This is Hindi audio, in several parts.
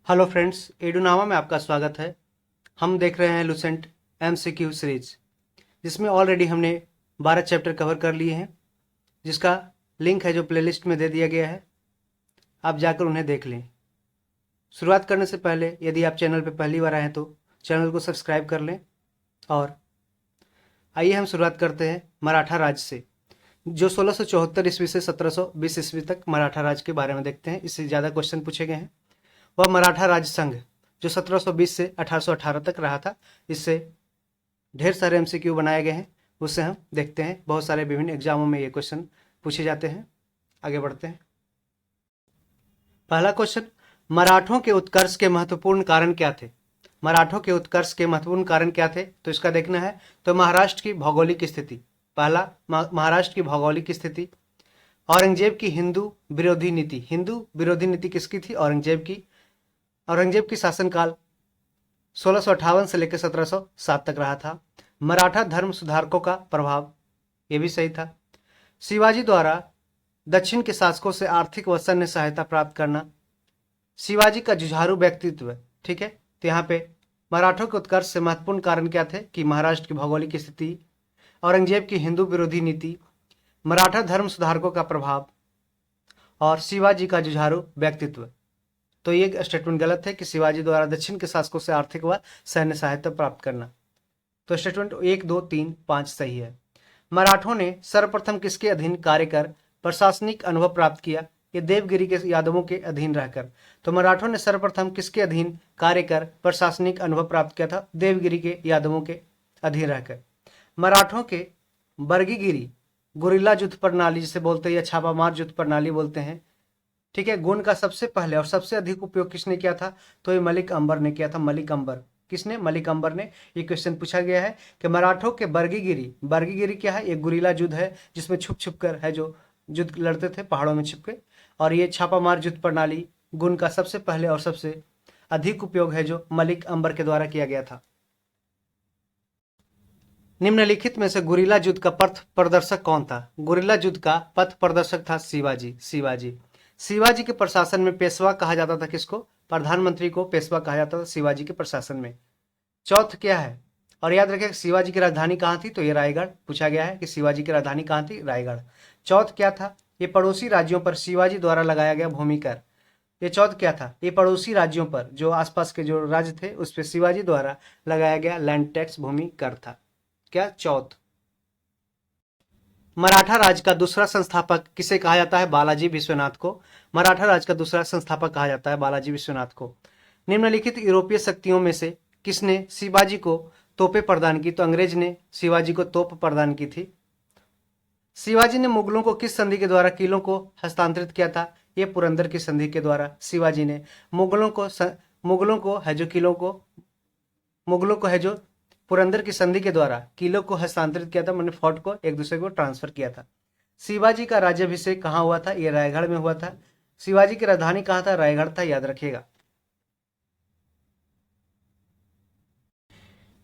हेलो फ्रेंड्स, एडुनामा में आपका स्वागत है। हम देख रहे हैं लुसेंट एमसीक्यू सीरीज, जिसमें ऑलरेडी हमने 12 चैप्टर कवर कर लिए हैं, जिसका लिंक है जो प्लेलिस्ट में दे दिया गया है। आप जाकर उन्हें देख लें। शुरुआत करने से पहले यदि आप चैनल पर पहली बार आए हैं तो चैनल को सब्सक्राइब कर लें। और आइए हम शुरुआत करते हैं मराठा राज से, जो 1674 ईस्वी से 1720 ईस्वी तक मराठा राज के बारे में देखते हैं। इससे ज़्यादा क्वेश्चन पूछे गए हैं। वह मराठा राज संघ जो 1720 से 1818 तक रहा था। इससे ढेर सारे एमसीक्यू बनाए गए हैं, उससे हम देखते हैं। बहुत सारे विभिन्न एग्जामों में ये क्वेश्चन पूछे जाते हैं। आगे बढ़ते हैं। पहला क्वेश्चन, मराठों के उत्कर्ष के महत्वपूर्ण कारण क्या थे? मराठों के उत्कर्ष के महत्वपूर्ण कारण क्या थे, तो इसका देखना है तो महाराष्ट्र की भौगोलिक स्थिति। पहला, महाराष्ट्र की भौगोलिक स्थिति। औरंगजेब की हिंदू विरोधी नीति। हिंदू विरोधी नीति किसकी थी? औरंगजेब की। औरंगजेब की शासनकाल 1658 से लेकर 1707 तक रहा था। मराठा धर्म सुधारकों का प्रभाव, यह भी सही था। शिवाजी द्वारा दक्षिण के शासकों से आर्थिक व सैन्य सहायता प्राप्त करना। शिवाजी का जुझारू व्यक्तित्व, ठीक है। तो यहाँ पे मराठों के उत्कर्ष से महत्वपूर्ण कारण क्या थे कि महाराष्ट्र की भौगोलिक स्थिति, औरंगजेब की हिंदू विरोधी नीति, मराठा धर्म सुधारकों का प्रभाव और शिवाजी का जुझारू व्यक्तित्व। तो ये स्टेटमेंट गलत है कि शिवाजी द्वारा दक्षिण के शासकों से आर्थिक व सैन्य सहायता प्राप्त करना। तो स्टेटमेंट 1, 2, 3, 5 सही है। मराठों ने सर्वप्रथम किसके अधीन कार्य कर प्रशासनिक अनुभव प्राप्त किया? ये देवगिरी के यादवों के अधीन रहकर। तो मराठों ने सर्वप्रथम किसके अधीन कार्य कर प्रशासनिक अनुभव प्राप्त किया था? देवगिरी के यादवों के अधीन रहकर। मराठों के बर्गीगिरी गुरिल्ला युद्ध प्रणाली जिसे बोलते हैं या छापामार युद्ध प्रणाली बोलते हैं, ठीक है, गुण का सबसे पहले और सबसे अधिक उपयोग किसने किया था? तो ये मलिक अंबर ने किया था। मलिक अंबर, किसने? मलिक अंबर ने। ये क्वेश्चन पूछा गया है कि मराठों के बर्गीगिरी, बर्गीगिरी क्या है? ये गुरीला युद्ध है जिसमें छुप छुप कर है जो युद्ध लड़ते थे पहाड़ों में छिप के। और ये छापामार युद्ध प्रणाली गुण का सबसे पहले और सबसे अधिक उपयोग है जो मलिक अंबर के द्वारा किया गया था। निम्नलिखित में से गुरीला युद्ध का पथ प्रदर्शक कौन था? गुरीला युद्ध का पथ प्रदर्शक था शिवाजी। शिवाजी शिवाजी के प्रशासन में पेशवा कहा जाता था। किसको? प्रधानमंत्री को पेशवा कहा जाता था शिवाजी के प्रशासन में। चौथ क्या है? और याद रखिए शिवाजी की राजधानी कहाँ थी? तो ये रायगढ़। पूछा गया है कि शिवाजी की राजधानी कहाँ थी? रायगढ़। चौथ क्या था? ये पड़ोसी राज्यों पर शिवाजी द्वारा लगाया गया भूमि कर। ये चौथ क्या था? ये पड़ोसी राज्यों पर, जो आसपास के जो राज्य थे उस पर शिवाजी द्वारा लगाया गया लैंड टैक्स भूमि कर था। क्या? चौथ। मराठा राज का दूसरा संस्थापक किसे कहा जाता है? बालाजी विश्वनाथ को। मराठा राज का दूसरा संस्थापक कहा जाता है बालाजी विश्वनाथ को। निम्नलिखित यूरोपीय शक्तियों में से किसने शिवाजी को तोपें प्रदान की? तो अंग्रेज ने शिवाजी को तोप प्रदान की थी। शिवाजी ने मुगलों को किस संधि के द्वारा किलों को हस्तांतरित किया था? ये पुरंदर की संधि के द्वारा शिवाजी ने मुगलों को है जो किलों को मुगलों को है जो पुरंदर की संधि के द्वारा किलों को हस्तांतरित किया था, मैंने फोर्ट को एक दूसरे को ट्रांसफर किया था। शिवाजी का राज्याभिषेक कहाँ हुआ था? ये रायगढ़ में हुआ था। शिवाजी की राजधानी कहाँ था? रायगढ़ था, याद रखिएगा।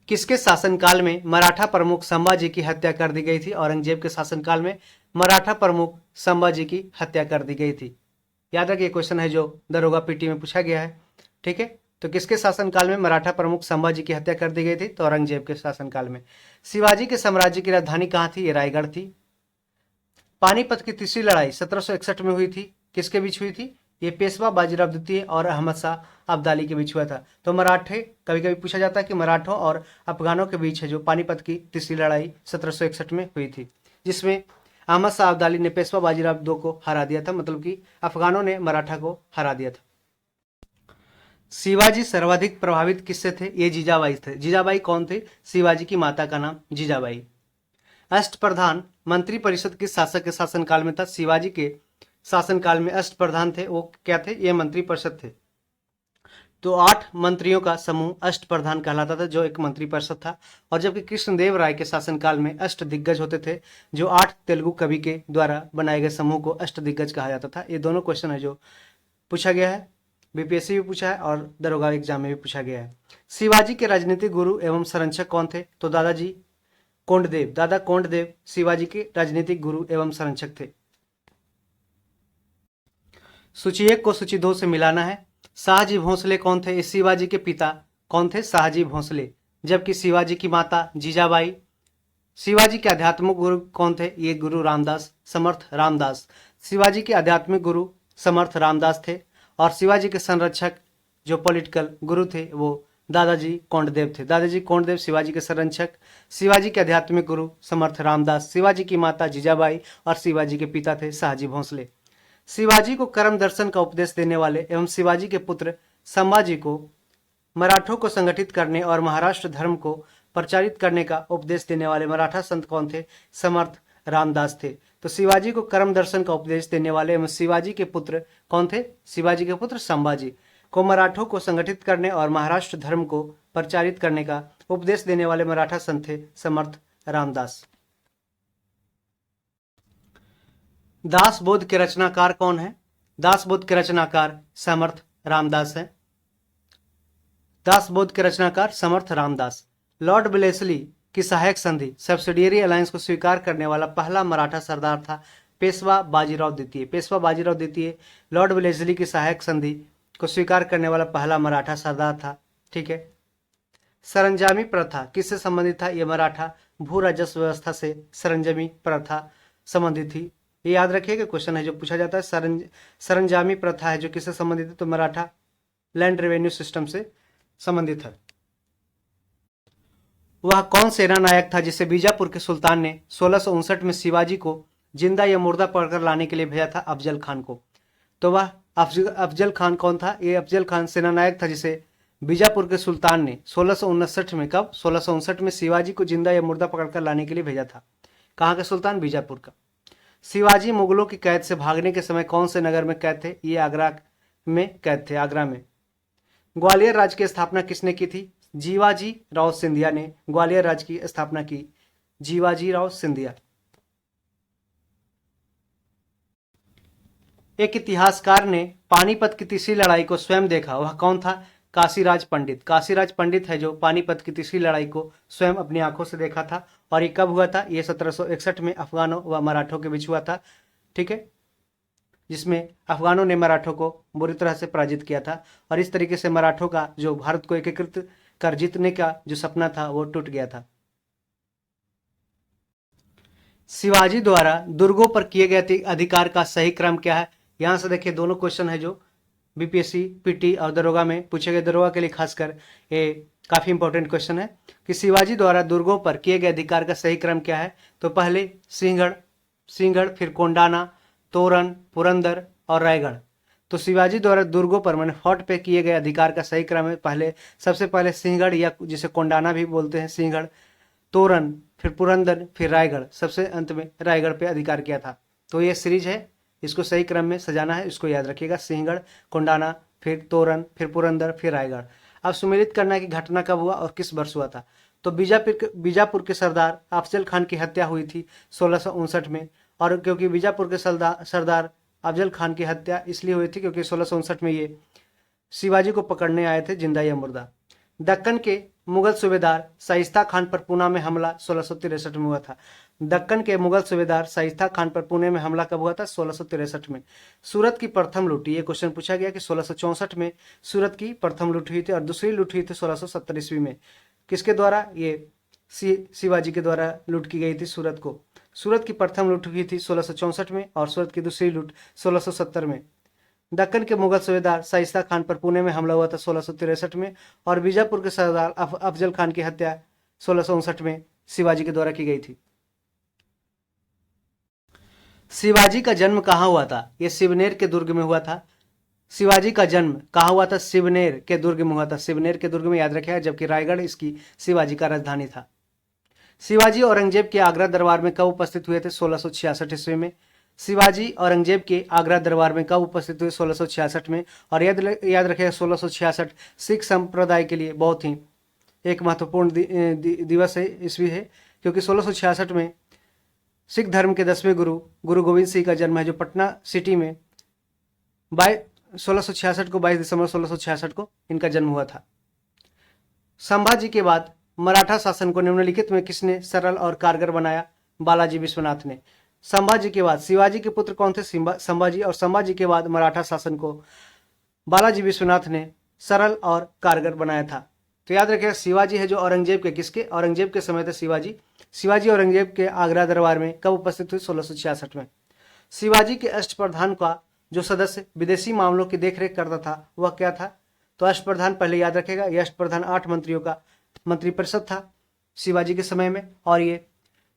किसके शासनकाल में मराठा प्रमुख संभाजी की हत्या कर दी गई थी? औरंगजेब के शासनकाल में मराठा प्रमुख संभाजी की हत्या कर दी गई थी। याद रखिए, क्वेश्चन है जो दरोगा पीटी में पूछा गया है, ठीक है। तो किसके शासनकाल में मराठा प्रमुख संभाजी की हत्या कर दी गई थी? तो औरंगजेब के शासनकाल में। शिवाजी के साम्राज्य की राजधानी कहाँ थी? ये रायगढ़ थी। पानीपत की तीसरी लड़ाई 1761 में हुई थी। किसके बीच हुई थी? ये पेशवा बाजीराव द्वितीय और अहमद शाह अब्दाली के बीच हुआ था। तो मराठे, कभी कभी पूछा जाता है कि मराठों और अफगानों के बीच है जो पानीपत की तीसरी लड़ाई 1761 में हुई थी, जिसमें अहमद शाह अब्दाली ने पेशवा बाजीराव दो को हरा दिया था। मतलब कि अफगानों ने मराठा को हरा दिया था। शिवाजी सर्वाधिक प्रभावित किससे थे? ये जीजाबाई थे। जीजाबाई कौन थे? शिवाजी की माता का नाम जीजाबाई। अष्टप्रधान मंत्री परिषद किस शासक के शासनकाल में था? शिवाजी के शासनकाल में अष्टप्रधान थे। वो क्या थे? ये मंत्री परिषद थे। तो 8 मंत्रियों का समूह अष्टप्रधान कहलाता था, जो एक मंत्री परिषद था। और जबकि कृष्णदेव राय के शासनकाल में अष्ट दिग्गज होते थे, जो 8 तेलुगु कवि के द्वारा बनाए गए समूह को अष्ट दिग्गज कहा जाता था। ये दोनों क्वेश्चन है जो पूछा गया है, बीपीएससी भी पूछा है और दरोगा एग्जाम में भी पूछा गया है। शिवाजी के राजनीतिक गुरु एवं संरक्षक कौन थे? तो दादाजी कोंडदेव। दादा कोंडदेव शिवाजी के राजनीतिक गुरु एवं संरक्षक थे। सूची 1 को सूची 2 से मिलाना है। शाहजी भोसले कौन थे? इस शिवाजी के पिता कौन थे? शाहजी भोसले। जबकि शिवाजी की माता जीजाबाई। शिवाजी के आध्यात्मिक गुरु कौन थे? ये गुरु रामदास, समर्थ रामदास। शिवाजी के आध्यात्मिक गुरु समर्थ रामदास थे। और शिवाजी के संरक्षक जो पॉलिटिकल गुरु थे वो दादाजी कोंडदेव थे। दादाजी कोंडदेव शिवाजी के संरक्षक। शिवाजी के आध्यात्मिक गुरु समर्थ रामदास। शिवाजी की माता जीजाबाई और शिवाजी के पिता थे शाहजी भोसले। शिवाजी को कर्म दर्शन का उपदेश देने वाले एवं शिवाजी के पुत्र संभाजी को मराठों को संगठित करने और महाराष्ट्र धर्म को प्रचारित करने का उपदेश देने वाले मराठा संत कौन थे? समर्थ रामदास थे। तो शिवाजी को कर्म दर्शन का उपदेश देने वाले एवं शिवाजी के पुत्र कौन थे? शिवाजी के पुत्र संभाजी को मराठों को संगठित करने और महाराष्ट्र धर्म को प्रचारित करने का उपदेश देने वाले मराठा संत थे समर्थ रामदास। दासबोध के रचनाकार कौन है? दासबोध के रचनाकार समर्थ रामदास है। दासबोध के रचनाकार समर्थ रामदास। लॉर्ड वेलेस्ली की सहायक संधि सब्सिडियरी अलायंस को स्वीकार करने वाला पहला मराठा सरदार था पेशवा बाजीराव द्वितीय। पेशवा बाजीराव द्वितीय लॉर्ड वेलेस्ली की सहायक संधि को स्वीकार करने वाला पहला मराठा सरदार था। ठीक है। सरंजामी प्रथा किससे संबंधित था? यह मराठा भू राजस्व व्यवस्था से सरंजामी प्रथा संबंधित थी। ये याद रखिएगा, क्वेश्चन है जो पूछा जाता है। सरंजामी प्रथा है जो किससे संबंधित है? तो मराठा लैंड रेवेन्यू सिस्टम से संबंधित है। वह कौन सेना नायक था जिसे बीजापुर के सुल्तान ने 1659 में शिवाजी को जिंदा या मुर्दा पकड़कर लाने के लिए भेजा था? अफजल खान को। तो वह अफजल खान कौन था? ये अफजल खान सेना नायक था जिसे बीजापुर के सुल्तान ने 1659 में, कब? 1659 में शिवाजी को जिंदा या मुर्दा पकड़कर लाने के लिए भेजा था। कहाँ का सुल्तान? बीजापुर का। शिवाजी मुगलों की कैद से भागने के समय कौन से नगर में कैद थे? ये आगरा में कैद थे, आगरा में। ग्वालियर राज्य की स्थापना किसने की थी? जीवाजी राव सिंधिया ने ग्वालियर राज्य की स्थापना की। जीवाजी राव सिंधिया। एक इतिहासकार ने पानीपत की तीसरी लड़ाई को स्वयं देखा, वह कौन था? काशीराज पंडित। काशीराज पंडित है जो पानीपत की तीसरी लड़ाई को स्वयं अपनी आंखों से देखा था। और ये कब हुआ था? ये 1761 में अफगानों व मराठों के बीच हुआ था। ठीक है, जिसमें अफगानों ने मराठों को बुरी तरह से पराजित किया था। और इस तरीके से मराठों का जो भारत को एकीकृत कर जीतने का जो सपना था वो टूट गया था। शिवाजी द्वारा दुर्गों पर किए गए अधिकार का सही क्रम क्या है? यहां से देखिए, दोनों क्वेश्चन है जो बीपीएससी, पीटी और दरोगा में पूछे गए। दरोगा के लिए खासकर ये काफी इंपॉर्टेंट क्वेश्चन है कि शिवाजी द्वारा दुर्गों पर किए गए अधिकार का सही क्रम क्या है? तो पहले सिंहगढ़, फिर कोंडाना, तोरन, पुरंदर और रायगढ़। तो शिवाजी द्वारा दुर्गों पर मैंने फोर्ट पे किए गए अधिकार का सही क्रम है सबसे पहले सिंहगढ़, या जिसे कोंडाना भी बोलते हैं, सिंहगढ़, तोरन, फिर पुरंदर, फिर रायगढ़, सबसे अंत में रायगढ़ पे अधिकार किया था। तो ये सीरीज है, इसको सही क्रम में सजाना है, इसको याद रखिएगा। सिंहगढ़, कोंडाना, फिर तोरन, फिर पुरंदर, फिर रायगढ़। अब सुमेलित करना है कि घटना कब हुआ और किस वर्ष हुआ था। तो बीजापुर के सरदार अफजल खान की हत्या हुई थी 1659 में। और क्योंकि बीजापुर के सरदार अफजल खान की हत्या इसलिए हुई थी क्योंकि 1659 में ये शिवाजी को पकड़ने आए थे जिंदा या मुर्दा। दक्कन के मुगल सूबेदार शाइस्ता खान पर पूना में हमला 1663 में हुआ था। दक्कन के मुगल सूबेदार शाइस्ता खान पर पुणे में हमला कब हुआ था? 1663 में। सूरत की प्रथम लूट, ये क्वेश्चन पूछा गया कि 1664 में सूरत की प्रथम लूट हुई थी और दूसरी लूट हुई थी 1670 ईस्वी में। किसके द्वारा? ये शिवाजी के द्वारा लूट की गई थी सूरत को। सूरत की प्रथम लूट हुई थी 1664 में और सूरत की दूसरी लूट 1670 में। दक्कन के मुगल सूबेदार शाइस्ता खान पर पुणे में हमला हुआ था 1663 में और बीजापुर के सरदार अफजल खान की हत्या 1659 में शिवाजी के द्वारा की गई थी। शिवाजी का जन्म कहाँ हुआ था? यह शिवनेर के दुर्ग में हुआ था। शिवाजी का जन्म कहाँ हुआ था? शिवनेर के दुर्ग में हुआ था। शिवनेर के दुर्ग में याद रखिएगा, जबकि रायगढ़ इसकी शिवाजी का राजधानी था। शिवाजी औरंगजेब के आगरा दरबार में कब उपस्थित हुए थे? 1666 ईस्वी में। शिवाजी औरंगजेब के आगरा दरबार में कब उपस्थित हुए? 1666 में। और याद रखिएगा 1666 सिख संप्रदाय के लिए बहुत ही एक महत्वपूर्ण दिवस है, ईस्वी है, क्योंकि 1666 में सिख धर्म के 10वें गुरु गोविंद सिंह का जन्म है, जो पटना सिटी में 1666 को 22 दिसंबर 1666 को इनका जन्म हुआ था। संभाजी के बाद मराठा शासन को निम्नलिखित में किसने सरल और कारगर बनाया? बालाजी विश्वनाथ ने। संभाजी के बाद शिवाजी के पुत्र कौन थे? संभाजी। और संभाजी के बाद मराठा शासन को बालाजी विश्वनाथ ने सरल और कारगर बनाया था। तो याद रखिएगा शिवाजी है जो औरंगजेब के किसके, औरंगजेब के समय थे शिवाजी। शिवाजी औरंगजेब के आगरा दरबार में कब उपस्थित हुए, 1666 में। शिवाजी के अष्टप्रधान का जो सदस्य विदेशी मामलों की देखरेख करता था वह क्या था, तो अष्टप्रधान पहले याद रखेगा, यह अष्टप्रधान 8 मंत्रियों का मंत्रिपरिषद था शिवाजी के समय में। और ये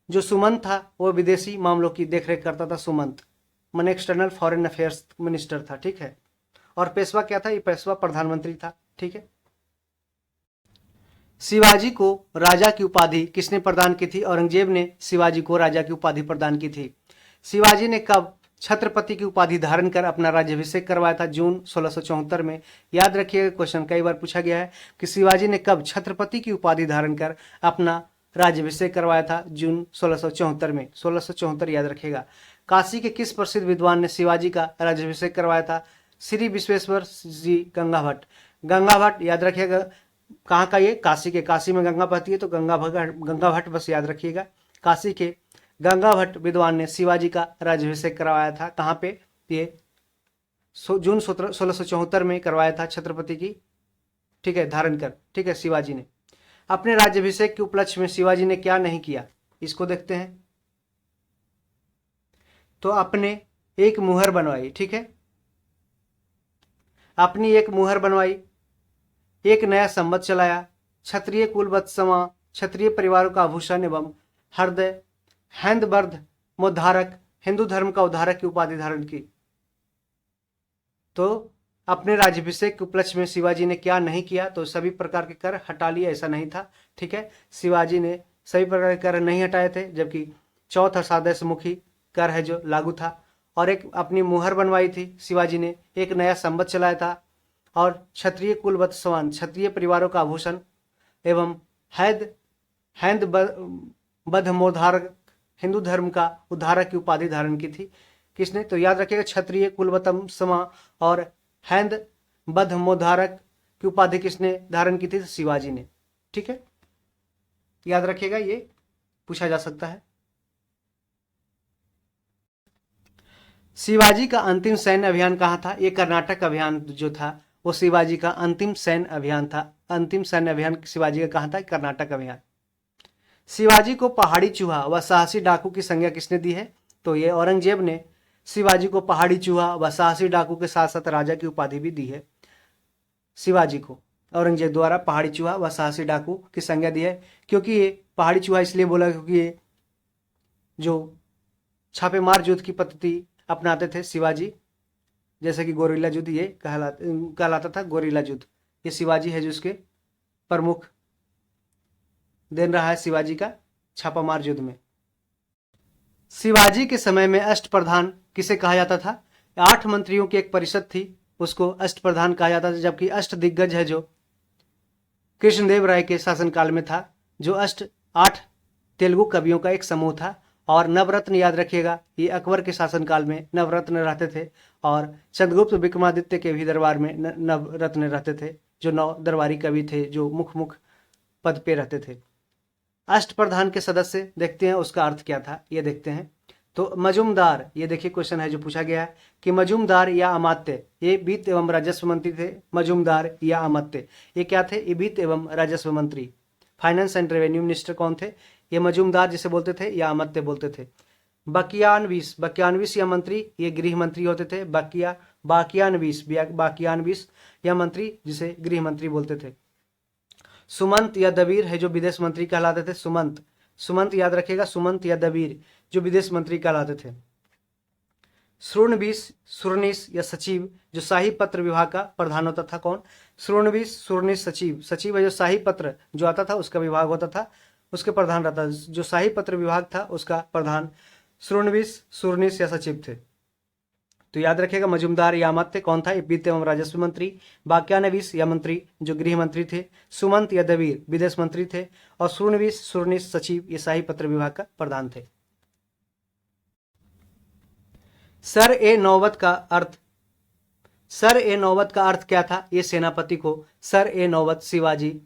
जो सुमंत था वो विदेशी मामलों की देखरेख करता था, सुमंत माने एक्सटर्नल फॉरेन अफेयर्स मिनिस्टर था, ठीक है। और पेशवा क्या था, ये पेशवा प्रधानमंत्री था, ठीक है। शिवाजी को राजा की उपाधि किसने प्रदान की थी, औरंगजेब ने शिवाजी को राजा की उपाधि प्रदान की थी। शिवाजी ने कब छत्रपति की उपाधि धारण कर अपना राज्याभिषेक करवाया था, जून 1674 में। याद रखिएगा क्वेश्चन कई बार पूछा गया है कि शिवाजी ने कब छत्रपति की उपाधि धारण कर अपना राज्याभिषेक करवाया था, जून 1674 में। 1674 याद रखिएगा। काशी के किस प्रसिद्ध विद्वान ने शिवाजी का राज्याभिषेक करवाया था, श्री विश्वेश्वर जी गंगा भट्ट। गंगा भट्ट याद रखिएगा, कहाँ का ये, काशी के, काशी में गंगा बहती है तो गंगा भट्ट बस याद रखिएगा। काशी के गंगा भट्ट विद्वान ने शिवाजी का राज्याभिषेक करवाया था, कहाँ पे, ये जून 1674 में करवाया था छत्रपति की, ठीक है, धारण कर, ठीक है, शिवाजी ने। अपने राज्याभिषेक के उपलक्ष्य में शिवाजी ने क्या नहीं किया, इसको देखते हैं। तो अपने एक मुहर बनवाई, ठीक है, अपनी एक मुहर बनवाई, एक नया संवत चलाया, क्षत्रिय कुलवत्समा, क्षत्रिय परिवारों का आभूषण एवं हृदय हैंदबर्ध मोद्धारक, हिंदू धर्म का उद्धारक की उपाधि धारण की। तो अपने राज्याभिषेक के उपलक्ष्य में शिवाजी ने क्या नहीं किया, तो सभी प्रकार के कर हटा लिए, ऐसा नहीं था, ठीक है। शिवाजी ने सभी प्रकार के कर नहीं हटाए थे, जबकि चौथा सादस्य मुखी कर है जो लागू था। और एक अपनी मुहर बनवाई थी शिवाजी ने, एक नया संवत चलाया था, और क्षत्रिय कुलवत समान, क्षत्रिय परिवारों का आभूषण एवं हैंद बद्धमोद्धारक, हिंदू धर्म का उद्धारक की उपाधि धारण की थी। किसने, तो याद रखिएगा क्षत्रिय कुलवतम समा और हैंद बद्धमोद्धारक की उपाधि किसने धारण की थी, शिवाजी ने, ठीक है। याद रखिएगा, ये पूछा जा सकता है। शिवाजी का अंतिम सैन्य अभियान कहाँ था, ये कर्नाटक अभियान जो था वो शिवाजी का अंतिम सैन्य अभियान था। अंतिम सैन्य अभियान शिवाजी का कहाँ था, कर्नाटक अभियान। शिवाजी को पहाड़ी चूहा व साहसी डाकू की संज्ञा किसने दी है, तो ये औरंगजेब ने शिवाजी को पहाड़ी चूहा व साहसी डाकू के साथ साथ राजा की उपाधि भी दी है। शिवाजी को औरंगजेब द्वारा पहाड़ी चूहा व साहसी डाकू की संज्ञा दी है, क्योंकि ये पहाड़ी चूहा इसलिए बोला क्योंकि ये जो छापेमार युद्ध की पद्धति अपनाते थे शिवाजी, जैसे कि गोरिल्ला युद्ध ये कहलाता था, गोरिल्ला युद्ध। ये शिवाजी है जो इसके प्रमुख देन रहा है, शिवाजी का छापामार युद्ध में। शिवाजी के समय में अष्टप्रधान किसे कहा जाता था, 8 मंत्रियों की एक परिषद थी, उसको अष्टप्रधान कहा जाता था। जबकि अष्ट दिग्गज है जो कृष्णदेव राय के शासनकाल में था, जो 8 तेलुगु कवियों का एक समूह था। और नवरत्न याद रखिएगा, ये अकबर के शासनकाल में नवरत्न रहते थे, और चंद्रगुप्त विक्रमादित्य के भी दरबार में नवरत्न रहते थे, जो 9 दरबारी कवि थे जो मुख पद पे रहते थे। अष्टप्रधान के सदस्य देखते हैं उसका अर्थ क्या था, ये देखते हैं। तो मजूमदार, ये देखिए क्वेश्चन है जो पूछा गया है कि मजूमदार या अमात्य, ये वित्त एवं राजस्व मंत्री थे। मजूमदार या अमात्य ये क्या थे, ये वित्त एवं राजस्व मंत्री, फाइनेंस एंड रेवेन्यू मिनिस्टर कौन थे, ये मजूमदार जिसे बोलते थे या अमात्य बोलते थे। बकियानवीस या मंत्री, ये गृह मंत्री होते थे। बाकियानवीस या मंत्री जिसे गृह मंत्री बोलते थे। सुमंत या दबीर है जो विदेश मंत्री कहलाते थे। सुमंत याद रखिएगा, सुमंत या दबीर जो विदेश मंत्री कहलाते थे। सुरनीस या सचिव जो शाही पत्र विभाग का प्रधान होता था। कौन, सुरनीस सचिव है जो शाही पत्र जो आता था उसका विभाग होता था, उसके प्रधान रहता। जो शाही पत्र विभाग था उसका प्रधान सुरनीस या सचिव थे। तो याद रखिएगा मजूमदार या अमात्य कौन था, वित्त एवं राजस्व मंत्री। बाक्यानवीस या मंत्री जो गृह मंत्री थे। सुमंत या दबीर विदेश मंत्री थे। और सुरनीस सचिव ये शाही पत्र विभाग का प्रधान थे। सर ए नौबत का अर्थ क्या था, ये सेनापति को सर ए नौबत, शिवाजी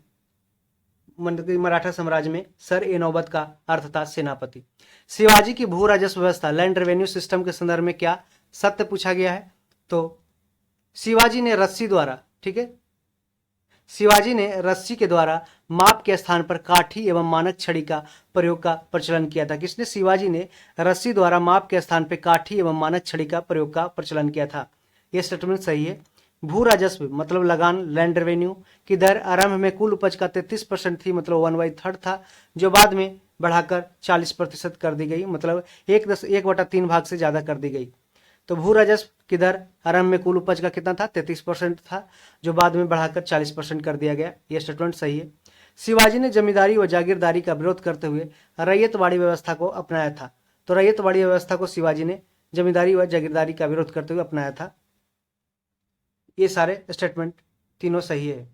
मराठा साम्राज्य में सर ए नौबत का अर्थ था सेनापति। शिवाजी की भू राजस्व व्यवस्था लैंड रेवेन्यू सिस्टम के संदर्भ में क्या सत्य पूछा गया है, तो शिवाजी ने रस्सी द्वारा, ठीक है, शिवाजी ने रस्सी के द्वारा माप के स्थान पर काठी एवं मानक छड़ी का प्रयोग का प्रचलन किया था। किसने? शिवाजी ने रस्सी द्वारा माप के स्थान पर काठी एवं मानक छड़ी का प्रयोग का प्रचलन किया था। यह स्टेटमेंट सही है। भू राजस्व मतलब लगान, लैंड रेवेन्यू की दर आरंभ में कुल उपज का 33% थी, मतलब 1/3 था, जो बाद में बढ़ाकर 40% कर दी गई, मतलब 1/3 भाग से ज्यादा कर दी गई। तो भू राजस्व की दर आरंभ में कुल उपज का कितना था? 33% था, जो बाद में बढ़ाकर 40% कर दिया गया। यह स्टेटमेंट सही है। शिवाजी ने जमींदारी व जागीरदारी का विरोध करते हुए रैयतवाड़ी व्यवस्था को अपनाया था। तो रैयतवाड़ी व्यवस्था को शिवाजी ने जमींदारी व जागीरदारी का विरोध करते हुए अपनाया था। ये सारे स्टेटमेंट तीनों सही है।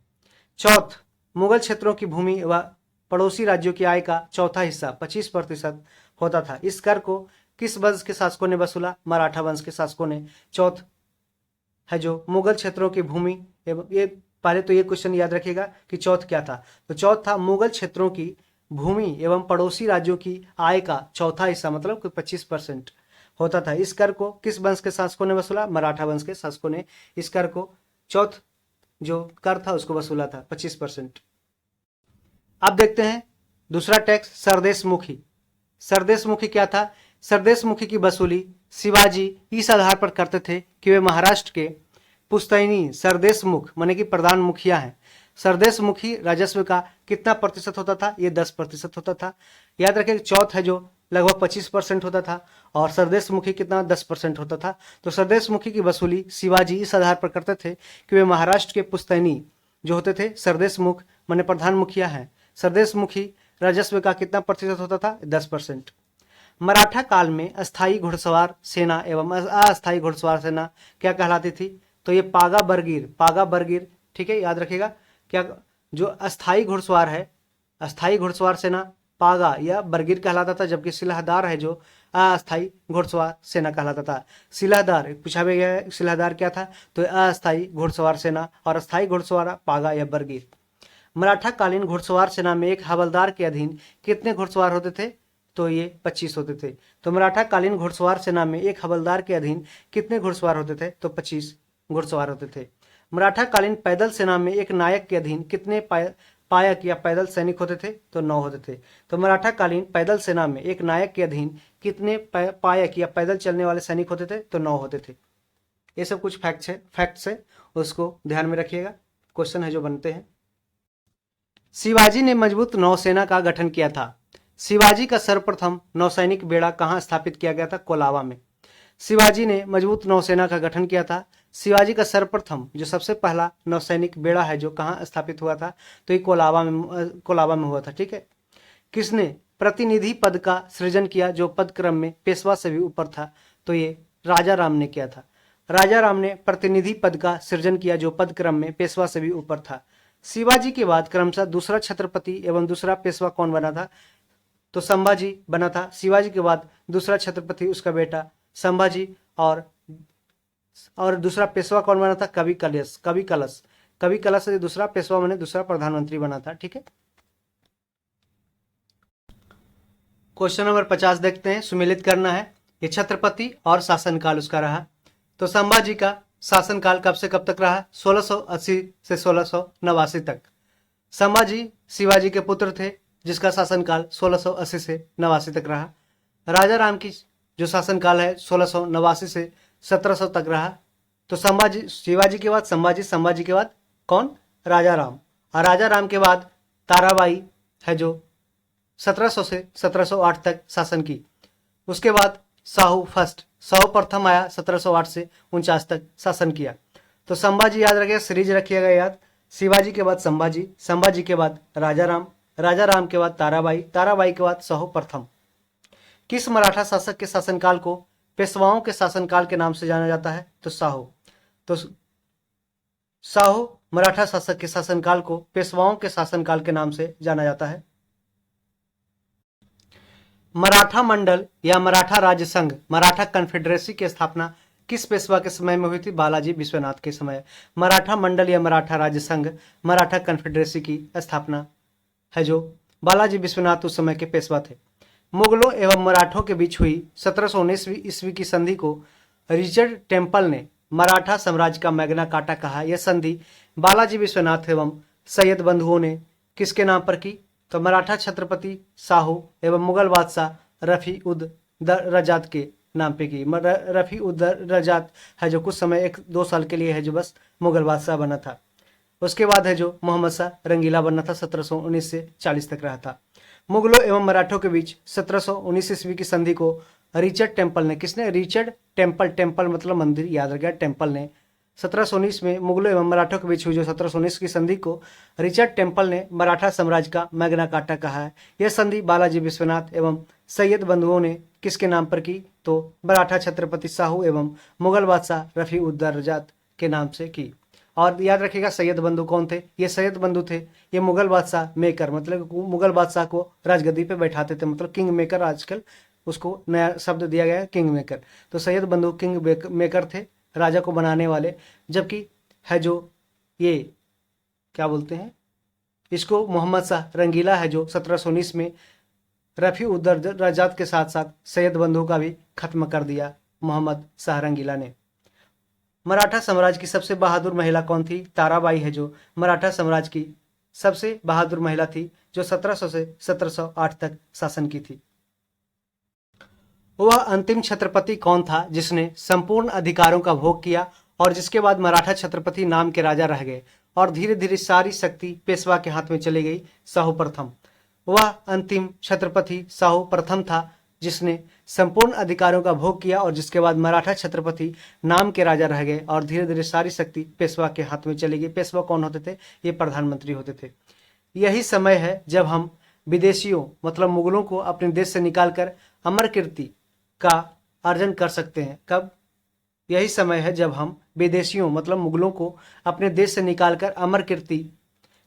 चौथ, मुगल क्षेत्रों की भूमि व पड़ोसी राज्यों की आय का चौथा हिस्सा 25% होता था। इस कर को किस वंश के शासकों ने वसूला? मराठा वंश के शासकों ने। चौथ है जो मुगल क्षेत्रों की भूमि एवं, ये पहले तो ये क्वेश्चन याद रखिएगा कि चौथ क्या था। तो चौथ था मुगल क्षेत्रों की भूमि एवं पड़ोसी राज्यों की आय का चौथा हिस्सा, मतलब 25% होता था। इस कर को किस वंश के शासकों ने वसूला? मराठा वंश के शासकों ने इस कर को, चौथ जो कर था उसको वसूला था 25%। अब देखते हैं दूसरा टैक्स, सरदेशमुखी। सरदेशमुखी क्या था? सरदेशमुखी की वसूली शिवाजी इस आधार पर करते थे कि वे महाराष्ट्र के पुश्तैनी सरदेशमुख माने कि प्रधान मुखिया हैं। सरदेशमुखी राजस्व का कितना प्रतिशत होता था? ये 10% होता था। याद रखें, चौथ है जो लगभग 25% होता था और सरदेशमुखी कितना? 10% होता था। तो सरदेशमुखी की वसूली शिवाजी इस आधार पर करते थे कि वे महाराष्ट्र के पुश्तैनी जो होते थे सरदेशमुख माने प्रधान मुखिया हैं। सरदेशमुखी राजस्व का कितना प्रतिशत होता था? 10%। मराठा काल में अस्थायी घुड़सवार सेना एवं अस्थायी घुड़सवार सेना क्या कहलाती थी? तो ये पागा बरगीर, ठीक है, याद रखिएगा। क्या जो अस्थायी घुड़सवार है, अस्थायी घुड़सवार सेना पागा या बरगीर कहलाता था, जबकि सिलहदार है जो अस्थायी घुड़सवार सेना कहलाता था। सिलहदार पूछा गया है, सिलहदार क्या था? तो अस्थायी घुड़सवार सेना और अस्थायी घुड़सवार पागा या बरगीर। मराठा कालीन घुड़सवार सेना में एक हवलदार के अधीन कितने घुड़सवार होते थे? तो ये 25 होते थे। तो मराठा कालीन घुड़सवार सेना में एक हवलदार के अधीन कितने घुड़सवार होते थे? तो 25 घुड़सवार होते थे। मराठा कालीन पैदल सेना में एक नायक के अधीन कितने पायक या पैदल सैनिक होते थे? तो 9 होते थे। तो मराठा कालीन पैदल सेना में एक नायक के अधीन कितने पायक या पैदल चलने वाले सैनिक होते थे? तो 9 होते थे। ये सब कुछ फैक्ट्स है, उसको ध्यान में रखिएगा, क्वेश्चन है जो बनते हैं। शिवाजी ने मजबूत नौसेना का गठन किया था। शिवाजी का सर्वप्रथम नौसैनिक बेड़ा कहाँ स्थापित किया गया था? कोलाबा में। शिवाजी ने मजबूत नौसेना का गठन किया था। शिवाजी का सर्वप्रथम जो सबसे पहला नौसैनिक बेड़ा है जो कहाँ स्थापित हुआ था? तो ये कोलाबा में हुआ था, ठीक है। किसने प्रतिनिधि पद का सृजन किया जो पद क्रम में पेशवा से भी ऊपर था? तो ये राजा राम ने किया था। राजा राम ने प्रतिनिधि पद का सृजन किया जो पद क्रम में पेशवा से भी ऊपर था। शिवाजी के बाद क्रमशः दूसरा छत्रपति एवं दूसरा पेशवा कौन बना था? तो संभाजी बना था। शिवाजी के बाद दूसरा छत्रपति उसका बेटा संभाजी, और दूसरा पेशवा कौन बना था? कवि कलश से दूसरा पेशवा माने दूसरा प्रधानमंत्री बना था, ठीक है। क्वेश्चन नंबर 50 देखते हैं, सुमेलित करना है। ये छत्रपति और शासनकाल उसका रहा। तो संभाजी का शासनकाल कब से कब तक रहा? 1680 से 1689 तक। संभाजी शिवाजी के पुत्र थे जिसका शासनकाल 1680 से 89 तक रहा। राजा राम की जो शासनकाल है 1689 से 1700 तक रहा। तो संभाजी शिवाजी के बाद संभाजी के बाद कौन? राजा राम। और राजा राम के बाद ताराबाई है जो 1700 से 1708 तक शासन की। उसके बाद साहू प्रथम आया 1708 से 49 तक शासन किया। तो संभाजी याद रखिएगा, सीरीज रखिएगा याद। शिवाजी के बाद संभाजी के बाद राजा राम के बाद ताराबाई के बाद साहू प्रथम। किस मराठा शासक के शासनकाल को पेशवाओं के शासनकाल के नाम से जाना जाता है? तो साहू मराठा शासक के शासनकाल को पेशवाओं के शासनकाल के नाम से जाना जाता है। मराठा मंडल या मराठा राज्य संघ, मराठा कन्फेडरेसी की स्थापना किस पेशवा के समय में हुई थी? बालाजी विश्वनाथ के समय। मराठा मंडल या मराठा राज्य संघ, मराठा कन्फेडरेसी की स्थापना है जो बालाजी विश्वनाथ उस समय के पेशवा थे। मुगलों एवं मराठों के बीच हुई 1719 ईस्वी की संधि को रिचर्ड टेम्पल ने मराठा साम्राज्य का मैग्ना कार्टा कहा। यह संधि बालाजी विश्वनाथ एवं सैयद बंधुओं ने किसके नाम पर की? तो मराठा छत्रपति शाहू एवं मुगल बादशाह रफी उद रजात के नाम पे की। रफी उद रजात है जो कुछ समय 1-2 साल के लिए है जो बस मुगल बादशाह बना था। उसके बाद है जो मोहम्मद शाह रंगीला बना था, 1719 से 40 तक रहा था। मुगलों एवं मराठों के बीच 1719 ईस्वी की संधि को रिचर्ड टेम्पल ने, किसने? रिचर्ड टेम्पल, टेम्पल मतलब मंदिर, याद रखिए, टेम्पल ने 1719 में मुगलों एवं मराठों के बीच हुई जो 1719 की संधि को रिचर्ड टेम्पल ने मराठा साम्राज्य का मैग्ना कार्टा कहा है। यह संधि बालाजी विश्वनाथ एवं सैयद बंधुओं ने किसके नाम पर की? तो मराठा छत्रपति शाहू एवं मुगल बादशाह रफी उद दर्जात के नाम से की। और याद रखिएगा सैयद बंधु कौन थे? ये सैयद बंधु थे, ये मुगल बादशाह मेकर, मतलब मुगल बादशाह को राजगद्दी पे बैठाते थे, मतलब किंग मेकर, आजकल उसको नया शब्द दिया गया है किंग मेकर। तो सैयद बंधु किंग मेकर थे, राजा को बनाने वाले। जबकि है जो ये क्या बोलते हैं इसको, मोहम्मद शाह रंगीला है जो 1719 में रफी उद दर्जात के साथ साथ सैयद बंधु का भी खत्म कर दिया मोहम्मद शाह रंगीला ने। मराठा साम्राज्य की सबसे बहादुर महिला कौन थी? ताराबाई है जो मराठा साम्राज्य की सबसे बहादुर महिला थी, जो 1700 से 1708 तक शासन की थी। वह अंतिम छत्रपति कौन था जिसने संपूर्ण अधिकारों का भोग किया और जिसके बाद मराठा छत्रपति नाम के राजा रह गए और धीरे धीरे सारी शक्ति पेशवा के हाथ में चली गई? शाहू प्रथम। वह अंतिम छत्रपति शाहू प्रथम था जिसने संपूर्ण अधिकारों का भोग किया और जिसके बाद मराठा छत्रपति नाम के राजा रह गए और धीरे धीरे सारी शक्ति पेशवा के हाथ में चली गई। पेशवा कौन होते थे? ये प्रधानमंत्री होते थे। यही समय है जब हम विदेशियों मतलब मुगलों को अपने देश से निकालकर अमर कीर्ति का अर्जन कर सकते हैं। कब? यही समय है जब हम विदेशियों मतलब मुगलों को अपने देश से निकालकर अमर कीर्ति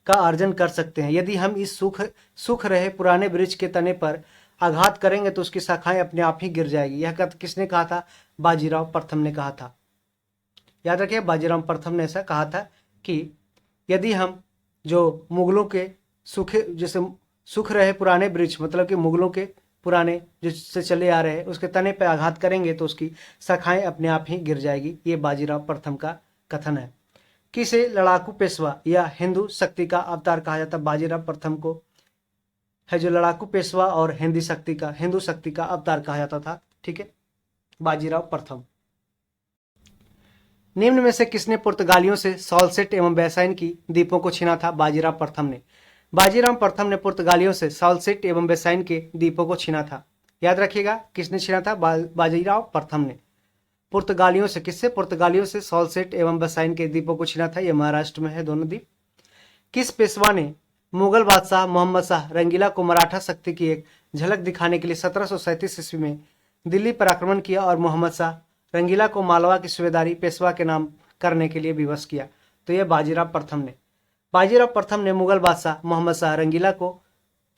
का अर्जन कर सकते हैं। यदि हम इस सूख रहे पुराने वृक्ष के तने पर आघात करेंगे तो उसकी शाखाएं अपने आप ही गिर जाएगी। यह किसने कहा था? बाजीराव प्रथम ने कहा था। याद रखिए, बाजीराव प्रथम ने ऐसा कहा था कि यदि हम जो मुगलों के जैसे सूख रहे पुराने वृक्ष मतलब कि मुगलों के पुराने जिससे चले आ रहे हैं उसके तने पर आघात करेंगे तो उसकी शाखाएं अपने आप ही गिर जाएगी। ये बाजीराव प्रथम का कथन है। किसे लड़ाकू पेशवा या हिंदू शक्ति का अवतार कहा जाता? बाजीराव प्रथम को है जो लड़ाकू पेशवा और हिंदू शक्ति का अवतार कहा जाता था। ठीक है, बाजीराव प्रथम। निम्न में से किसने पुर्तगालियों से सॉल्सेट एवं बैसाइन की द्वीपों को छीना था? बाजीराव प्रथम ने। बाजीराव प्रथम ने पुर्तगालियों से सॉल्सेट एवं बैसाइन के द्वीपों को छीना था। याद रखिएगा, किसने छीना था? बाजीराव प्रथम ने। पुर्तगालियों से, किससे? पुर्तगालियों से सॉल्सेट एवं बैसाइन के द्वीपों को छीना था। यह महाराष्ट्र में है दोनों द्वीप। किस पेशवा ने मुगल बादशाह मोहम्मद शाह रंगीला को मराठा शक्ति की एक झलक दिखाने के लिए 1737 ईस्वी में दिल्ली पर आक्रमण किया और मोहम्मद शाह रंगीला को मालवा की सूबेदारी पेशवा के नाम करने के लिए विवश किया? तो यह बाजीराव प्रथम ने। बाजीराव प्रथम ने मुगल बादशाह मोहम्मद शाह रंगीला को,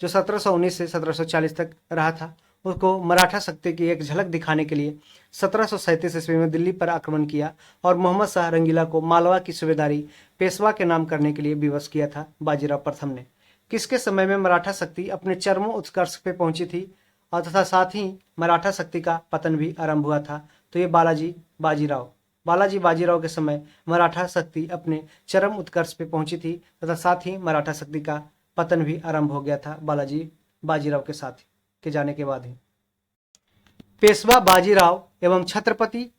जो 1719 से 1740 तक रहा था, उसको मराठा शक्ति की एक झलक दिखाने के लिए 1737 ईस्वी में दिल्ली पर आक्रमण किया और मोहम्मद शाह रंगीला को मालवा की सूबेदारी पेशवा के नाम करने के लिए विवश किया था बाजीराव प्रथम ने। किसके समय में मराठा शक्ति अपने चरम उत्कर्ष पे पहुंची थी और तथा साथ ही मराठा शक्ति का पतन भी आरंभ हुआ था? तो ये बालाजी बाजीराव के समय मराठा शक्ति अपने चरम उत्कर्ष पे पहुंची थी तथा साथ ही मराठा शक्ति का पतन भी आरंभ हो गया था बाजीराव के साथ के जाने के बाद ही। पेशवा बाजीराव एवं छत्रपति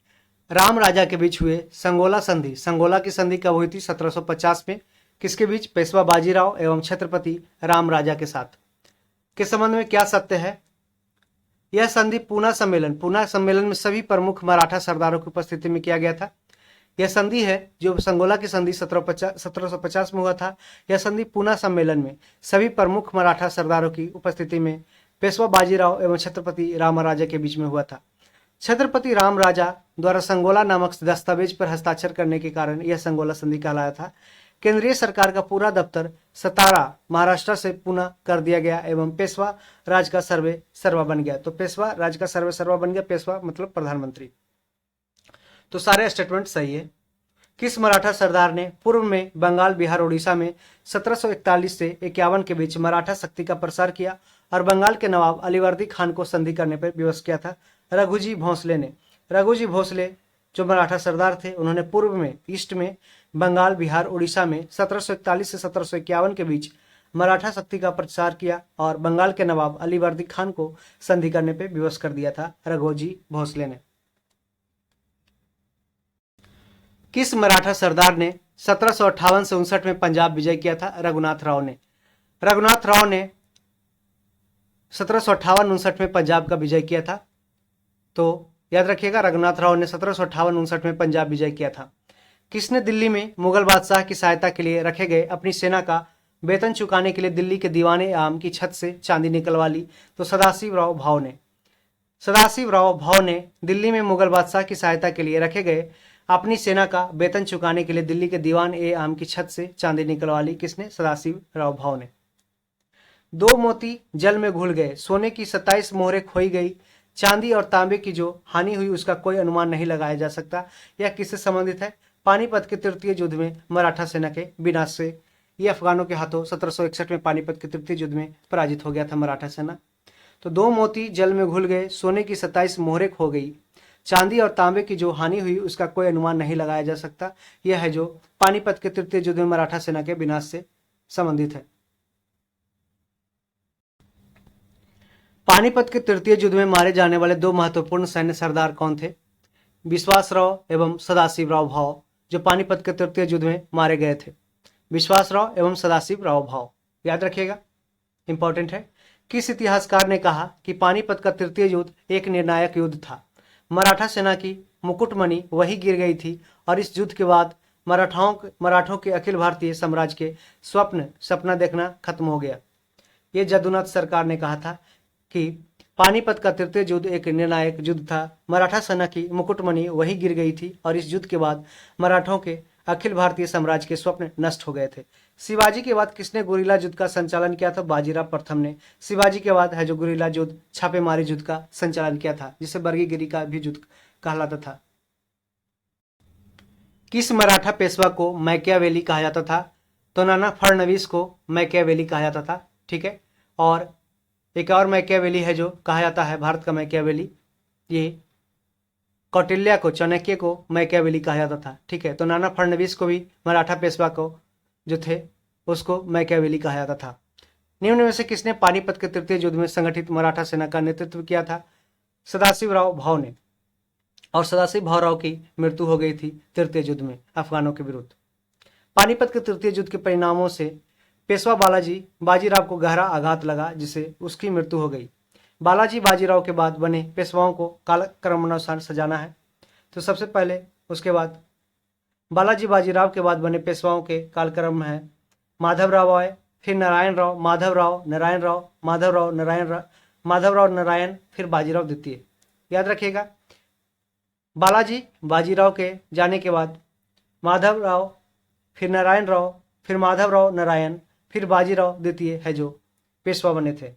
राम राजा के बीच हुए संगोला संधि। संगोला की संधि कब हुई थी? 1750 में। किसके बीच? पेशवा बाजीराव एवं छत्रपति राम राजा के साथ। के संबंध में क्या सत्य है? यह संधि पूना सम्मेलन में सभी प्रमुख मराठा सरदारों की उपस्थिति में किया गया था। यह संधि है जो संगोला की संधि 1750 में हुआ था। यह संधि पूना सम्मेलन में सभी प्रमुख मराठा सरदारों की उपस्थिति में पेशवा बाजीराव एवं छत्रपति राम राजा के बीच में हुआ था। छत्रपति राम राजा द्वारा संगोला नामक दस्तावेज पर हस्ताक्षर करने के कारण यह संगोला संधि कहलाया था। केंद्रीय सरकार का पूरा दफ्तर सतारा महाराष्ट्र से पुनः कर दिया गया एवं पेशवा राज का सर्वे सर्वा बन गया। तो पेशवा राज का सर्वे सर्वा बन गया, पेशवा मतलब प्रधानमंत्री। तो सारे स्टेटमेंट सही है। किस मराठा सरदार ने पूर्व में बंगाल, बिहार, उड़ीसा में 1741 से 51 के बीच मराठा शक्ति का प्रसार किया और बंगाल के नवाब अलीवर्दी खान को संधि करने पर विवश किया था? रघुजी भोसले ने। रघुजी भोसले जो मराठा सरदार थे उन्होंने पूर्व में ईस्ट में बंगाल, बिहार, उड़ीसा में 1741 से 1751 के बीच मराठा शक्ति का प्रचार किया और बंगाल के नवाब अलीवर्दी खान को संधि करने पर विवश कर दिया था रघोजी भोसले ने। किस मराठा सरदार ने 1758 से 59 में पंजाब विजय किया था? रघुनाथ राव ने। रघुनाथ राव ने 1758-59 में पंजाब का विजय किया था। तो याद रखिएगा, रघुनाथ राव ने 1758-59 में पंजाब विजय किया था। किसने दिल्ली में मुगल बादशाह की सहायता के लिए रखे गए अपनी सेना का वेतन चुकाने के लिए दिल्ली के दीवाने आम की छत से चांदी निकलवा ली? तो सदाशिवराव भाव ने। सदाशिवराव भाव ने दिल्ली में मुगल बादशाह की सहायता के लिए रखे गए अपनी सेना का वेतन चुकाने के लिए दिल्ली के दीवान ए आम की छत से चांदी निकलवा ली। किसने? सदाशिवराव भाव ने। 2 मोती जल में घुल गए, सोने की 27 मोहरें खोई गई, चांदी और तांबे की जो हानि हुई उसका कोई अनुमान नहीं लगाया जा सकता। यह किससे संबंधित है? पानीपत के तृतीय युद्ध में मराठा सेना के विनाश से। यह अफगानों के हाथों 1761 में पानीपत के तृतीय युद्ध में पराजित हो गया था मराठा सेना। तो 2 मोती जल में घुल गए, सोने की 27 मोहरें खो गई, चांदी और तांबे की जो हानि हुई उसका कोई अनुमान नहीं लगाया जा सकता। यह है जो पानीपत के तृतीय युद्ध में मराठा सेना के विनाश से संबंधित है। पानीपत के तृतीय युद्ध में मारे जाने वाले 2 महत्वपूर्ण सैन्य सरदार कौन थे? विश्वासराव एवं सदाशिवराव भाव, जो पानीपत के तृतीय युद्ध में मारे गए थे। विश्वासराव एवं सदाशिवराव भाव, याद रखिएगा, इंपॉर्टेंट है। किस इतिहासकार ने कहा कि पानीपत का तृतीय युद्ध एक निर्णायक युद्ध था? मराठा सेना की मुकुटमणि वही गिर गई थी और इस युद्ध के बाद मराठों के अखिल भारतीय साम्राज्य के सपना देखना खत्म हो गया। ये जदुनाथ सरकार ने कहा था कि पानीपत का तृतीय युद्ध एक निर्णायक युद्ध था, मराठा सेना की मुकुटमणि वही गिर गई थी और इस युद्ध के बाद मराठों के अखिल भारतीय साम्राज्य के स्वप्न नष्ट हो गए थे। शिवाजी के बाद किसने गुरिल्ला युद्ध का संचालन किया था? बाजीराव प्रथम ने। शिवाजी के बाद है जो गुरिल्ला युद्ध, छापेमारी युद्ध का संचालन किया था, जिसे बर्गीगिरी का भी युद्ध कहलाता था। किस मराठा पेशवा को मैकियावेली कहा जाता था? तो नाना फडणवीस को मैकियावेली कहा जाता था। ठीक है, और एक और मैकियावेली है जो कहा जाता है भारत का मैकियावेली, ये कौटिल्य को, चाणक्य को मैकियावेली कहा जाता था। ठीक है, तो नाना फडणवीस को भी मराठा पेशवा को जो थे उसको मैकियावेली कहा जाता था। निम्न में से किसने पानीपत के तृतीय युद्ध में संगठित मराठा सेना का नेतृत्व किया था? सदाशिवराव भाव ने। और सदाशिव भावराव की मृत्यु हो गई थी तृतीय युद्ध में अफगानों के विरुद्ध। पानीपत के तृतीय युद्ध के परिणामों से पेशवा बाजीराव को गहरा आघात लगा, जिसे उसकी मृत्यु हो गई। बालाजी बाजीराव के बाद बने पेशवाओं को कालक्रमानुसार सजाना है। तो सबसे पहले उसके बाद बालाजी बाजीराव के बाद बने पेशवाओं के कालक्रम है माधवराव आए, फिर नारायण राव, माधवराव, नारायण राव, माधवराव, माधवराव नारायण, फिर बाजीराव द्वितीय। याद रखिएगा, बालाजी बाजीराव के जाने के बाद माधवराव, फिर नारायण राव, फिर माधवराव नारायण, फिर बाजीराव द्वितीय है जो पेशवा बने थे।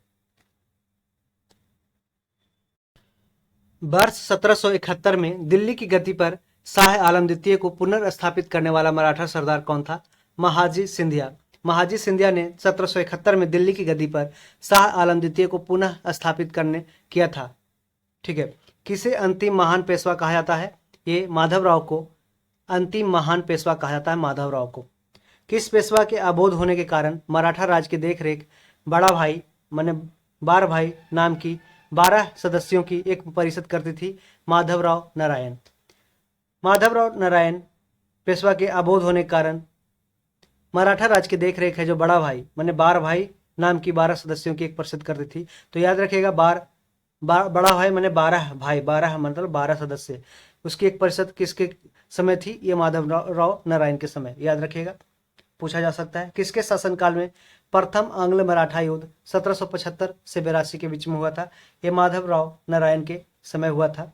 वर्ष 1771 में दिल्ली की गद्दी पर शाह आलम द्वितीय को पुनर्स्थापित करने वाला मराठा सरदार कौन था? महाजी सिंधिया। महाजी सिंधिया ने 1771 में दिल्ली की गद्दी पर शाह आलम द्वितीय को पुनः स्थापित करने किया था। ठीक है, किसे अंतिम महान पेशवा कहा जाता है? ये माधवराव को अंतिम महान पेशवा कहा जाता है, माधवराव को। किस पेशवा के अबोध होने के कारण मराठा राज की देखरेख बड़ा भाई माने 12 भाई नाम की 12 सदस्यों की एक परिषद करती थी? माधवराव नारायण। माधवराव नारायण पेशवा के अबोध होने के कारण मराठा राज की देखरेख है जो बड़ा भाई माने 12 भाई नाम की 12 सदस्यों की एक परिषद करती थी। तो याद रखिएगा, बड़ा भाई माने 12 भाई, 12 मतलब 12 सदस्य, उसकी एक परिषद किसके समय थी? ये माधवराव नारायण के समय। याद रखिएगा, पूछा जा सकता है। किसके शासनकाल में प्रथम आंग्ल मराठा युद्ध 1775 से 82 के बीच में हुआ था? ये माधवराव नारायण के समय हुआ था।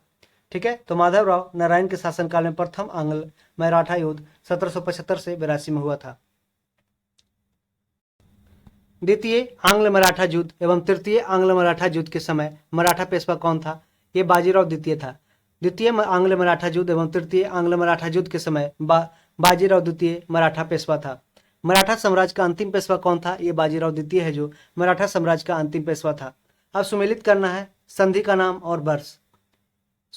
ठीक है, तो माधवराव नारायण के शासनकाल में प्रथम आंग्ल मराठा युद्ध 1775 से 82 में हुआ था। द्वितीय आंग्ल मराठा युद्ध एवं तृतीय आंग्ल मराठा युद्ध के समय मराठा पेशवा कौन था? ये बाजीराव द्वितीय था। द्वितीय आंग्ल मराठा युद्ध एवं तृतीय आंग्ल मराठा युद्ध के समय बाजीराव द्वितीय मराठा पेशवा था। मराठा साम्राज्य का अंतिम पेशवा कौन था? ये बाजीराव द्वितीय है जो मराठा साम्राज्य का अंतिम पेशवा था। अब सुमेलित करना है संधि का नाम और वर्ष।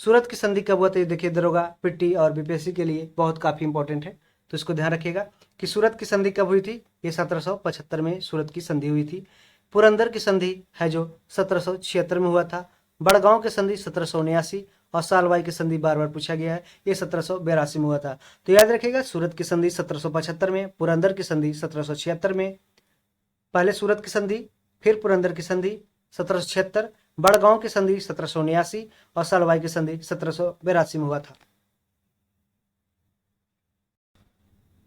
सूरत की संधि कब हुआ था, ये देखिए दरोगा, पिट्टी और बीपीएससी के लिए बहुत काफी इंपॉर्टेंट है, तो इसको ध्यान रखिएगा कि सूरत की संधि कब हुई थी। ये 1775 में सूरत की संधि हुई थी। पुरंदर की संधि है जो 1776 में हुआ था। बड़गांव की संधि 1779 और सालवाई की संधि बार बार पूछा गया है, ये 1782 में हुआ था। तो याद रखिएगा सूरत की संधि 1775 में, पुरंदर की संधि 1776 में। पहले सूरत की संधि, फिर पुरंदर की संधि 1776, बड़गांव की संधि 1779 और सालवाई की संधि 1782 में हुआ था।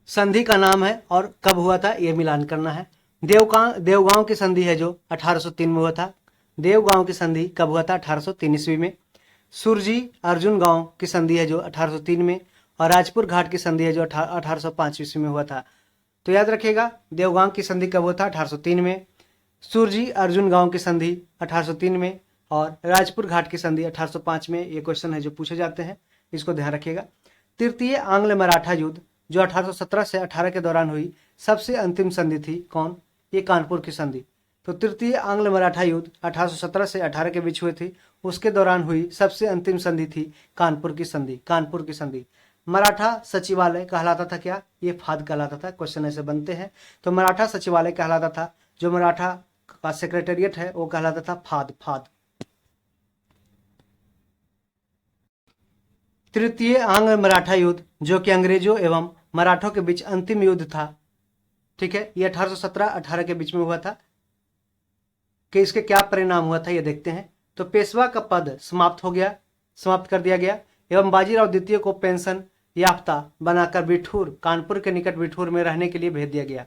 संधि का नाम है और कब हुआ था ये मिलान करना है। देवगांव की संधि है जो 1803 में हुआ था। देवगांव की संधि कब हुआ था, 1803 ईस्वी में। सुरजी अर्जुन गांव की संधि है जो 1803 में, और राजपुर घाट की संधि है जो 1805 ईस्वी में हुआ था। तो याद रखिएगा देवगांव की संधि कब हुआ था, 1803 में। सुरजी अर्जुन गांव की संधि 1803 में, और राजपुर घाट की संधि 1805 में। ये क्वेश्चन है जो पूछे जाते हैं, इसको ध्यान रखिएगा। तृतीय आंग्ल मराठा युद्ध जो 1817 से 18 के दौरान हुई सबसे अंतिम संधि थी कौन, ये कानपुर की संधि। तो तृतीय आंग्ल मराठा युद्ध 1817 से 18 के बीच हुए थी, उसके दौरान हुई सबसे अंतिम संधि थी कानपुर की संधि। कानपुर की संधि। मराठा सचिवालय कहलाता था क्या, ये फाद कहलाता था। क्वेश्चन ऐसे बनते हैं। तो मराठा सचिवालय कहलाता था, जो मराठा का सेक्रेटेरिएट है वो कहलाता था फाद। फाद। तृतीय आंग्ल मराठा युद्ध जो कि अंग्रेजों एवं मराठों के बीच अंतिम युद्ध था, ठीक है, ये 1817-18 के बीच में हुआ था। कि इसके क्या परिणाम हुआ था ये देखते हैं। तो पेशवा का पद समाप्त कर दिया गया एवं बाजीराव द्वितीय को पेंशन याफ्ता बनाकर बिठूर, कानपुर के निकट बिठूर में रहने के लिए भेज दिया गया।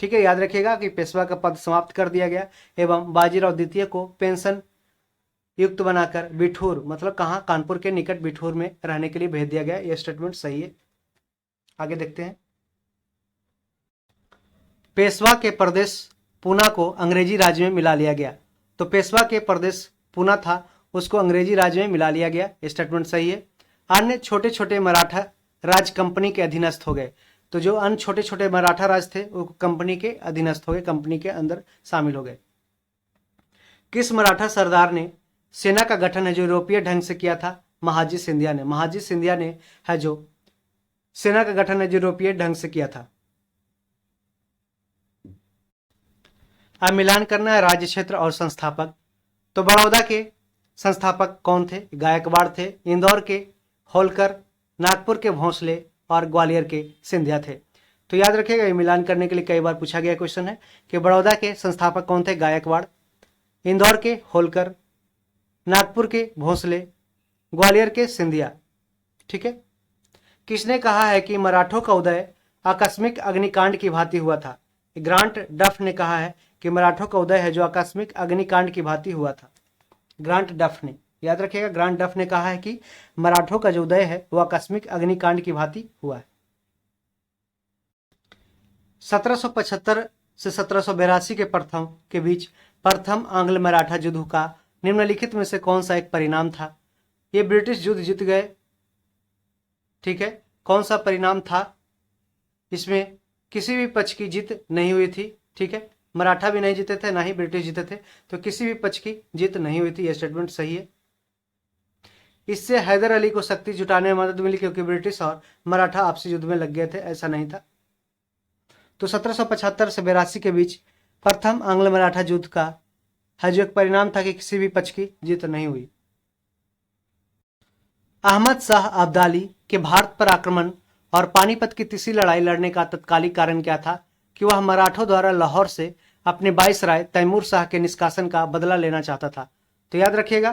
ठीक है, याद रखिएगा कि पेशवा का पद समाप्त कर दिया गया एवं बाजीराव द्वितीय को पेंशन युक्त बनाकर बिठूर, मतलब कहाँ, कानपुर के निकट बिठूर में रहने के लिए भेज दिया गया। यह स्टेटमेंट सही है। आगे देखते हैं। पेशवा के प्रदेश पूना को अंग्रेजी राज्य में मिला लिया गया। तो पेशवा के प्रदेश पूना था, उसको अंग्रेजी राज्य में मिला लिया गया। स्टेटमेंट सही है। अन्य छोटे छोटे मराठा राज कंपनी के अधीनस्थ हो गए। तो जो अन्य छोटे छोटे मराठा राज थे वो कंपनी के अधीनस्थ हो गए, कंपनी के अंदर शामिल हो गए। किस मराठा सरदार ने सेना का गठन है जो यूरोपीय ढंग से किया था, महाजी सिंधिया ने। महाजी सिंधिया ने है जो सेना का गठन है जो यूरोपीय ढंग से किया था। अब मिलान करना है राज्य क्षेत्र और संस्थापक। तो बड़ौदा के संस्थापक कौन थे, गायकवाड़ थे। इंदौर के होलकर, नागपुर के भोंसले और ग्वालियर के सिंधिया थे। तो याद रखिएगा, ये मिलान करने के लिए कई बार पूछा गया क्वेश्चन है कि बड़ौदा के संस्थापक कौन थे, गायकवाड़। इंदौर के होलकर, नागपुर के भोंसले, ग्वालियर के सिंधिया। ठीक है। किसने कहा है कि मराठों का उदय आकस्मिक अग्निकांड की भांति हुआ था। ग्रांट डफ ने कहा है कि मराठों का उदय है जो आकस्मिक अग्निकांड की भांति हुआ था। ग्रांट डफ ने, याद रखिएगा, ग्रांट डफ ने कहा है कि मराठों का जो उदय है वो आकस्मिक अग्निकांड की भांति हुआ है। 1775 से 1782 के बीच प्रथम आंग्ल मराठा युद्ध का निम्नलिखित में से कौन सा एक परिणाम था। ये ब्रिटिश युद्ध जीत गए। ठीक है, कौन सा परिणाम था, इसमें किसी भी पक्ष की जीत नहीं हुई थी। ठीक है, मराठा भी नहीं जीते थे, ना ही ब्रिटिश जीते थे, तो किसी भी पक्ष की जीत नहीं हुई थी। यह स्टेटमेंट सही है। इससे हैदर अली को शक्ति जुटाने में मदद मिली क्योंकि ब्रिटिश और मराठा आपसी युद्ध में लग गए थे, ऐसा नहीं था। तो 1775 से 82 के बीच प्रथम आंग्ल मराठा युद्ध का है जो एक परिणाम था कि किसी भी पक्ष की जीत नहीं हुई। अहमद शाह अब्दाली के भारत पर आक्रमण और पानीपत की तीसरी लड़ाई लड़ने का तत्कालिक कारण क्या था कि वह मराठों द्वारा लाहौर से अपने वाइसराय तैमूर शाह के निष्कासन का बदला लेना चाहता था। तो याद रखिएगा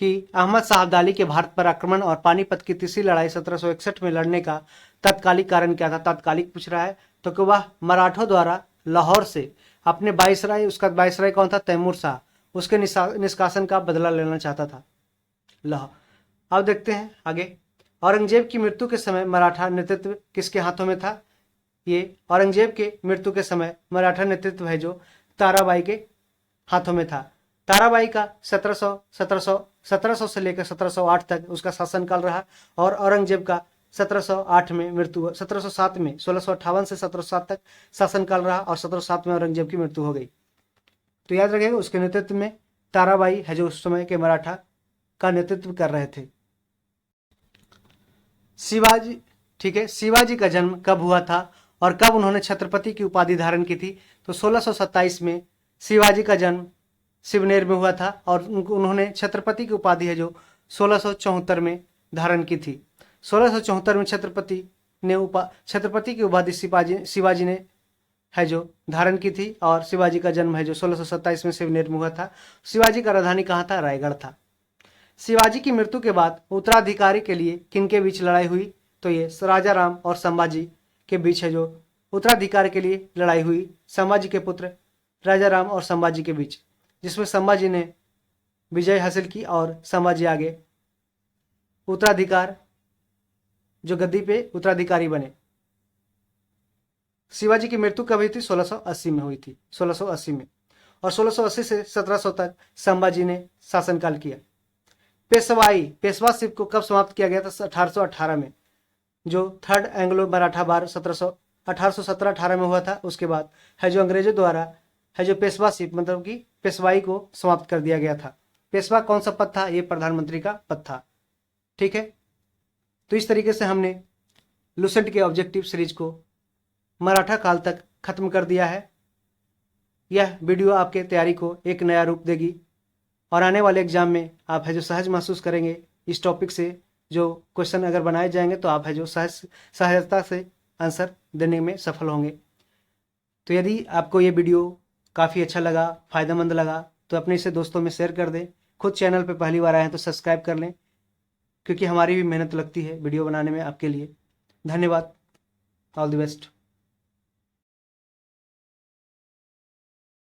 कि अहमद शाह अब्दाली के भारत पर आक्रमण और पानीपत की तीसरी लड़ाई 1761 में लड़ने का तत्कालिक कारण क्या था। तत्कालिक पूछ रहा है, तो कि वह मराठों द्वारा लाहौर से अपने वाइसराय, उसका वाइसराय कौन था, तैमूर शाह, उसके निष्कासन का बदला लेना चाहता था लाहौर। अब देखते हैं आगे। औरंगजेब की मृत्यु के समय मराठा नेतृत्व किसके हाथों में था। ये औरंगजेब के मृत्यु के समय मराठा नेतृत्व है जो ताराबाई के हाथों में था। ताराबाई का 1700 से लेकर 1708 तक उसका शासनकाल रहा और औरंगजेब का 1708 में मृत्यु, 1707 में 1658 से 1707 तक शासनकाल रहा और 1707 में औरंगजेब की मृत्यु हो गई। तो याद रखिएगा उसके नेतृत्व में ताराबाई है जो उस समय के मराठा का नेतृत्व कर रहे थे। शिवाजी, ठीक है, शिवाजी का जन्म कब हुआ था और कब उन्होंने छत्रपति की उपाधि धारण की थी? तो 1627 में शिवाजी का जन्म शिवनेर में हुआ था और उन्होंने छत्रपति की उपाधि है जो 1674 में धारण की थी। 1674 में छत्रपति की उपाधि शिवाजी ने है जो धारण की थी और शिवाजी का जन्म है जो 1627 में शिवनेर में हुआ था। शिवाजी का राजधानी कहाँ था? रायगढ़ था। शिवाजी की मृत्यु के बाद उत्तराधिकारी के लिए किनके बीच लड़ाई हुई? तो ये राजा राम और संभाजी के बीच है जो उत्तराधिकार के लिए लड़ाई हुई, संभाजी के पुत्र राजा राम और संभाजी के बीच, जिसमें संभाजी ने विजय हासिल की और संभाजी आगे उत्तराधिकार जो गद्दी पे उत्तराधिकारी बने। शिवाजी की मृत्यु कब हुई थी? 1680 में हुई थी, 1680 में। और 1680 से 1700 तक संभाजी ने शासनकाल किया। पेशवाशिप को कब समाप्त किया गया था? 1818 में, जो थर्ड एंग्लो मराठा वार 1817-18 में हुआ था। उसके बाद है जो अंग्रेजों द्वारा है जो पेशवाशिप मतलब कि पेशवाई को समाप्त कर दिया गया था। पेशवा कौन सा पद था? ये प्रधानमंत्री का पद था। ठीक है, तो इस तरीके से हमने लुसेंट के ऑब्जेक्टिव सीरीज को मराठा काल तक खत्म कर दिया है। यह वीडियो आपके तैयारी को एक नया रूप देगी और आने वाले एग्जाम में आप है जो सहज महसूस करेंगे। इस टॉपिक से जो क्वेश्चन अगर बनाए जाएंगे तो आप है जो सहजता से आंसर देने में सफल होंगे। तो यदि आपको ये वीडियो काफ़ी अच्छा लगा, फ़ायदेमंद लगा, तो अपने इसे दोस्तों में शेयर कर दें। खुद चैनल पे पहली बार आए हैं तो सब्सक्राइब कर लें, क्योंकि हमारी भी मेहनत लगती है वीडियो बनाने में आपके लिए। धन्यवाद। All the best.